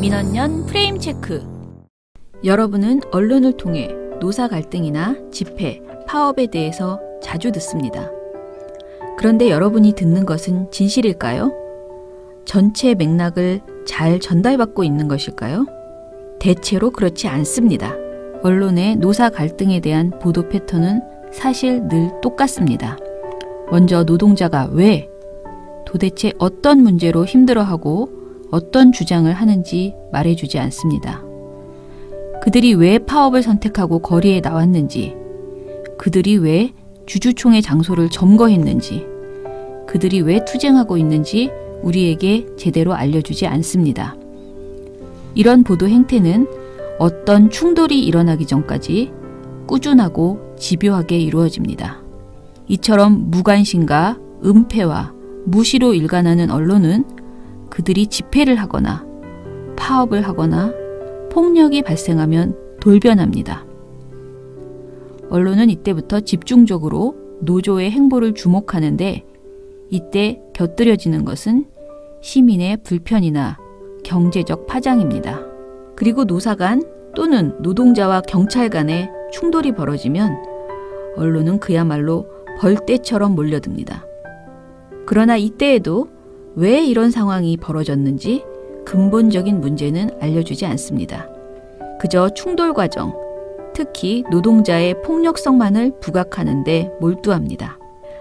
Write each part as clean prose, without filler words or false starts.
민원연 프레임 체크. 여러분은 언론을 통해 노사 갈등이나 집회, 파업에 대해서 자주 듣습니다. 그런데 여러분이 듣는 것은 진실일까요? 전체 맥락을 잘 전달받고 있는 것일까요? 대체로 그렇지 않습니다. 언론의 노사 갈등에 대한 보도 패턴은 사실 늘 똑같습니다. 먼저 노동자가 왜, 도대체 어떤 문제로 힘들어하고 어떤 주장을 하는지 말해주지 않습니다. 그들이 왜 파업을 선택하고 거리에 나왔는지, 그들이 왜 주주총회 장소를 점거했는지, 그들이 왜 투쟁하고 있는지 우리에게 제대로 알려주지 않습니다. 이런 보도 행태는 어떤 충돌이 일어나기 전까지 꾸준하고 집요하게 이루어집니다. 이처럼 무관심과 은폐와 무시로 일관하는 언론은 그들이 집회를 하거나 파업을 하거나 폭력이 발생하면 돌변합니다. 언론은 이때부터 집중적으로 노조의 행보를 주목하는데 이때 곁들여지는 것은 시민의 불편이나 경제적 파장입니다. 그리고 노사 간 또는 노동자와 경찰 간의 충돌이 벌어지면 언론은 그야말로 벌떼처럼 몰려듭니다. 그러나 이때에도 왜 이런 상황이 벌어졌는지 근본적인 문제는 알려주지 않습니다. 그저 충돌 과정, 특히 노동자의 폭력성만을 부각하는 데 몰두합니다.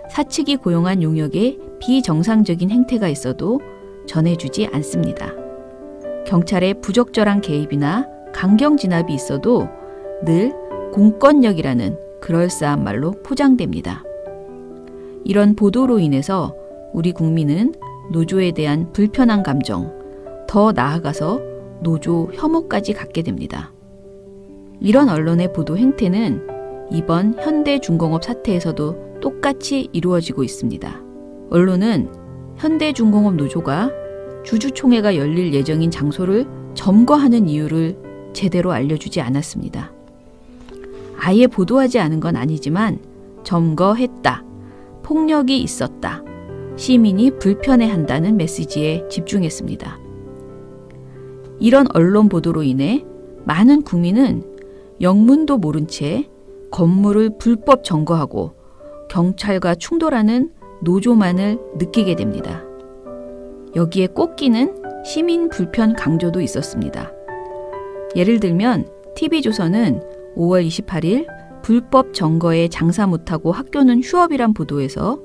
사측이 고용한 용역에 비정상적인 행태가 있어도 전해주지 않습니다. 경찰의 부적절한 개입이나 강경 진압이 있어도 늘 공권력이라는 그럴싸한 말로 포장됩니다. 이런 보도로 인해서 우리 국민은 노조에 대한 불편한 감정, 더 나아가서 노조 혐오까지 갖게 됩니다. 이런 언론의 보도 행태는 이번 현대중공업 사태에서도 똑같이 이루어지고 있습니다. 언론은 현대중공업 노조가 주주총회가 열릴 예정인 장소를 점거하는 이유를 제대로 알려주지 않았습니다. 아예 보도하지 않은 건 아니지만 점거했다, 폭력이 있었다, 시민이 불편해한다는 메시지에 집중했습니다. 이런 언론 보도로 인해 많은 국민은 영문도 모른 채 건물을 불법 점거하고 경찰과 충돌하는 노조만을 느끼게 됩니다. 여기에 꼽기는 시민 불편 강조도 있었습니다. 예를 들면 TV조선은 5월 28일 불법 점거에 장사 못하고 학교는 휴업이란 보도에서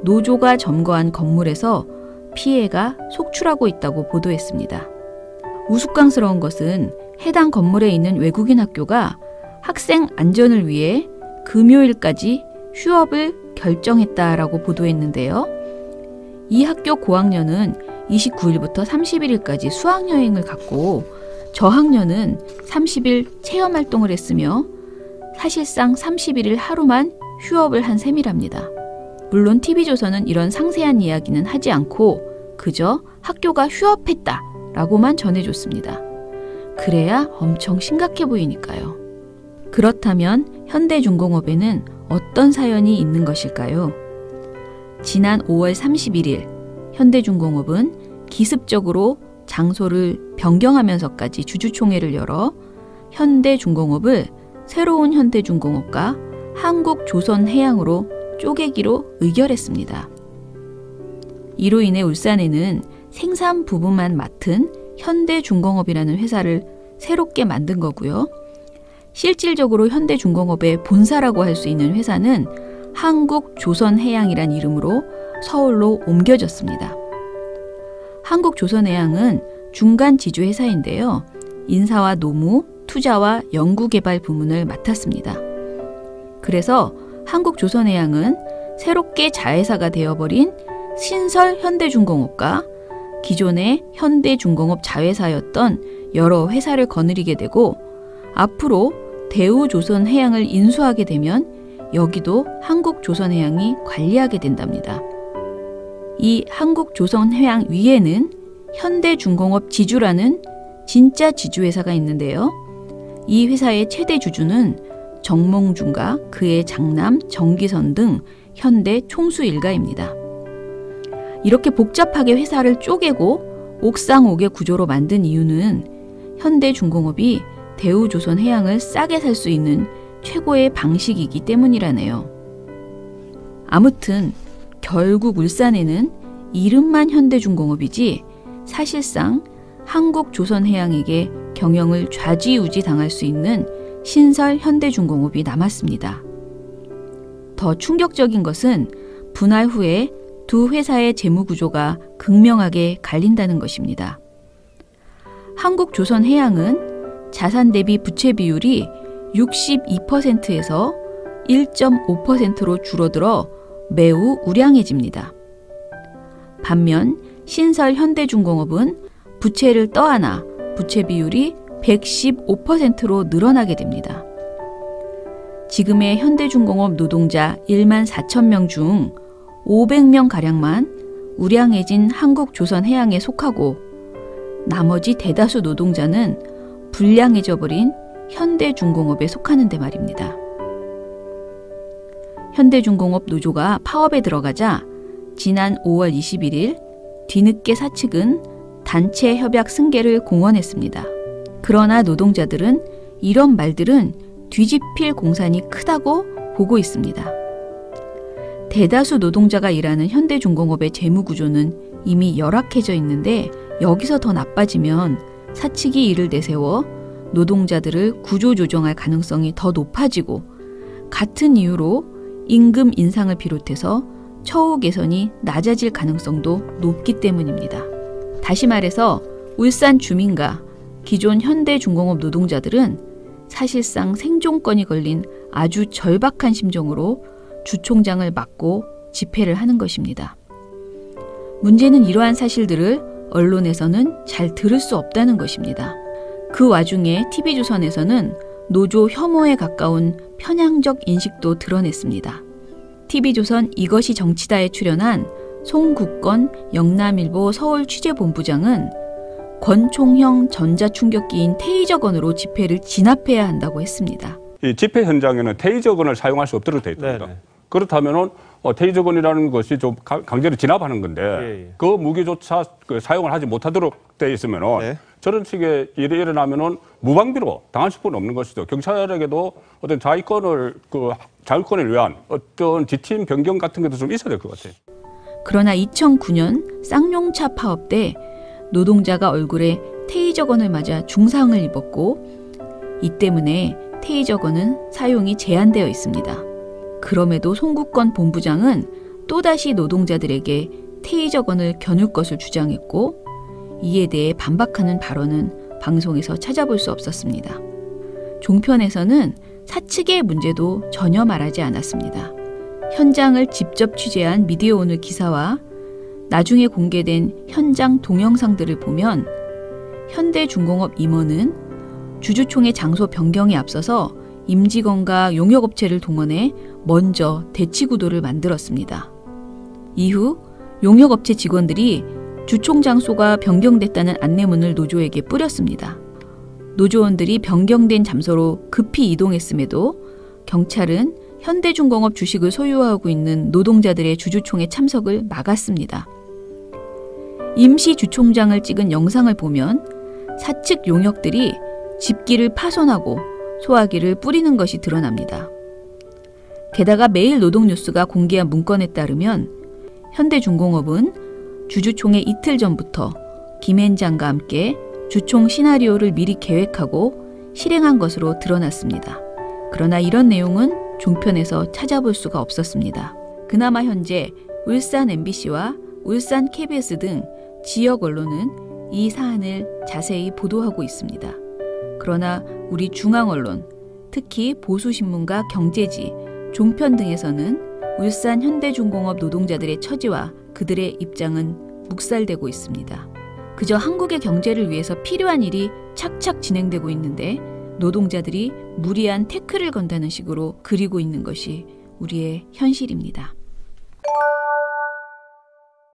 노조가 점거한 건물에서 피해가 속출하고 있다고 보도했습니다. 우스꽝스러운 것은 해당 건물에 있는 외국인 학교가 학생 안전을 위해 금요일까지 휴업을 결정했다라고 보도했는데요. 이 학교 고학년은 29일부터 31일까지 수학여행을 갔고 저학년은 30일 체험활동을 했으며 사실상 31일 하루만 휴업을 한 셈이랍니다. 물론 TV조선은 이런 상세한 이야기는 하지 않고 그저 학교가 휴업했다라고만 전해줬습니다. 그래야 엄청 심각해 보이니까요. 그렇다면 현대중공업에는 어떤 사연이 있는 것일까요? 지난 5월 31일 현대중공업은 기습적으로 장소를 변경하면서까지 주주총회를 열어 현대중공업을 새로운 현대중공업과 한국조선해양으로 쪼개기로 의결했습니다. 이로 인해 울산에는 생산 부분만 맡은 현대중공업이라는 회사를 새롭게 만든 거고요. 실질적으로 현대중공업의 본사라고 할 수 있는 회사는 한국조선해양이란 이름으로 서울로 옮겨졌습니다. 한국조선해양은 중간 지주회사인데요. 인사와 노무, 투자와 연구개발 부문을 맡았습니다. 그래서 한국조선해양은 새롭게 자회사가 되어버린 신설 현대중공업과 기존의 현대중공업 자회사였던 여러 회사를 거느리게 되고 앞으로 대우조선해양을 인수하게 되면 여기도 한국조선해양이 관리하게 된답니다. 이 한국조선해양 위에는 현대중공업 지주라는 진짜 지주회사가 있는데요. 이 회사의 최대 주주는 정몽준과 그의 장남 정기선 등 현대 총수 일가입니다. 이렇게 복잡하게 회사를 쪼개고 옥상옥의 구조로 만든 이유는 현대중공업이 대우조선해양을 싸게 살 수 있는 최고의 방식이기 때문이라네요. 아무튼 결국 울산에는 이름만 현대중공업이지 사실상 한국조선해양에게 경영을 좌지우지 당할 수 있는 신설 현대중공업이 남았습니다. 더 충격적인 것은 분할 후에 두 회사의 재무구조가 극명하게 갈린다는 것입니다. 한국조선해양은 자산 대비 부채 비율이 62%에서 1.5%로 줄어들어 매우 우량해집니다. 반면 신설 현대중공업은 부채를 떠안아 부채 비율이 115%로 늘어나게 됩니다. 지금의 현대중공업 노동자 1만 4천 명 중 500명가량만 우량해진 한국조선해양에 속하고 나머지 대다수 노동자는 불량해져 버린 현대중공업에 속하는데 말입니다. 현대중공업 노조가 파업에 들어가자 지난 5월 21일 뒤늦게 사측은 단체 협약 승계를 공언했습니다. 그러나 노동자들은 이런 말들은 뒤집힐 공산이 크다고 보고 있습니다. 대다수 노동자가 일하는 현대중공업의 재무구조는 이미 열악해져 있는데 여기서 더 나빠지면 사측이 이를 내세워 노동자들을 구조조정할 가능성이 더 높아지고 같은 이유로 임금 인상을 비롯해서 처우 개선이 낮아질 가능성도 높기 때문입니다. 다시 말해서 울산 주민과 기존 현대중공업 노동자들은 사실상 생존권이 걸린 아주 절박한 심정으로 주총장을 맡고 집회를 하는 것입니다. 문제는 이러한 사실들을 언론에서는 잘 들을 수 없다는 것입니다. 그 와중에 TV조선에서는 노조 혐오에 가까운 편향적 인식도 드러냈습니다. TV조선 이것이 정치다에 출연한 송국건 영남일보 서울 취재본부장은 권총형 전자충격기인 테이저건으로 집회를 진압해야 한다고 했습니다. 이 집회 현장에는 테이저건을 사용할 수 없도록 되어 있습니다. 네네. 그렇다면은 테이저건이라는 것이 좀 강제로 진압하는 건데 예. 그 무기조차 사용을 하지 못하도록 되어 있으면은 네. 저런 식의 일이 일어나면은 무방비로 당할 수밖에 없는 것이죠. 경찰에게도 어떤 자율권을 위한 어떤 지침 변경 같은 것도 좀 있어야 될 것 같아요. 그러나 2009년 쌍용차 파업 때 노동자가 얼굴에 테이저건을 맞아 중상을 입었고 이 때문에 테이저건은 사용이 제한되어 있습니다. 그럼에도 송국건 본부장은 또다시 노동자들에게 테이저건을 겨눌 것을 주장했고 이에 대해 반박하는 발언은 방송에서 찾아볼 수 없었습니다. 종편에서는 사측의 문제도 전혀 말하지 않았습니다. 현장을 직접 취재한 미디어오늘 기사와 나중에 공개된 현장 동영상들을 보면 현대중공업 임원은 주주총회 장소 변경에 앞서서 임직원과 용역업체를 동원해 먼저 대치구도를 만들었습니다. 이후 용역업체 직원들이 주총 장소가 변경됐다는 안내문을 노조에게 뿌렸습니다. 노조원들이 변경된 장소로 급히 이동했음에도 경찰은 현대중공업 주식을 소유하고 있는 노동자들의 주주총회 참석을 막았습니다. 임시 주총장을 찍은 영상을 보면 사측 용역들이 집기를 파손하고 소화기를 뿌리는 것이 드러납니다. 게다가 매일 노동뉴스가 공개한 문건에 따르면 현대중공업은 주주총회 이틀 전부터 김앤장과 함께 주총 시나리오를 미리 계획하고 실행한 것으로 드러났습니다. 그러나 이런 내용은 종편에서 찾아볼 수가 없었습니다. 그나마 현재 울산 MBC와 울산 KBS 등 지역 언론은 이 사안을 자세히 보도하고 있습니다. 그러나 우리 중앙언론, 특히 보수신문과 경제지, 종편 등에서는 울산 현대중공업 노동자들의 처지와 그들의 입장은 묵살되고 있습니다. 그저 한국의 경제를 위해서 필요한 일이 착착 진행되고 있는데 노동자들이 무리한 태클을 건다는 식으로 그리고 있는 것이 우리의 현실입니다.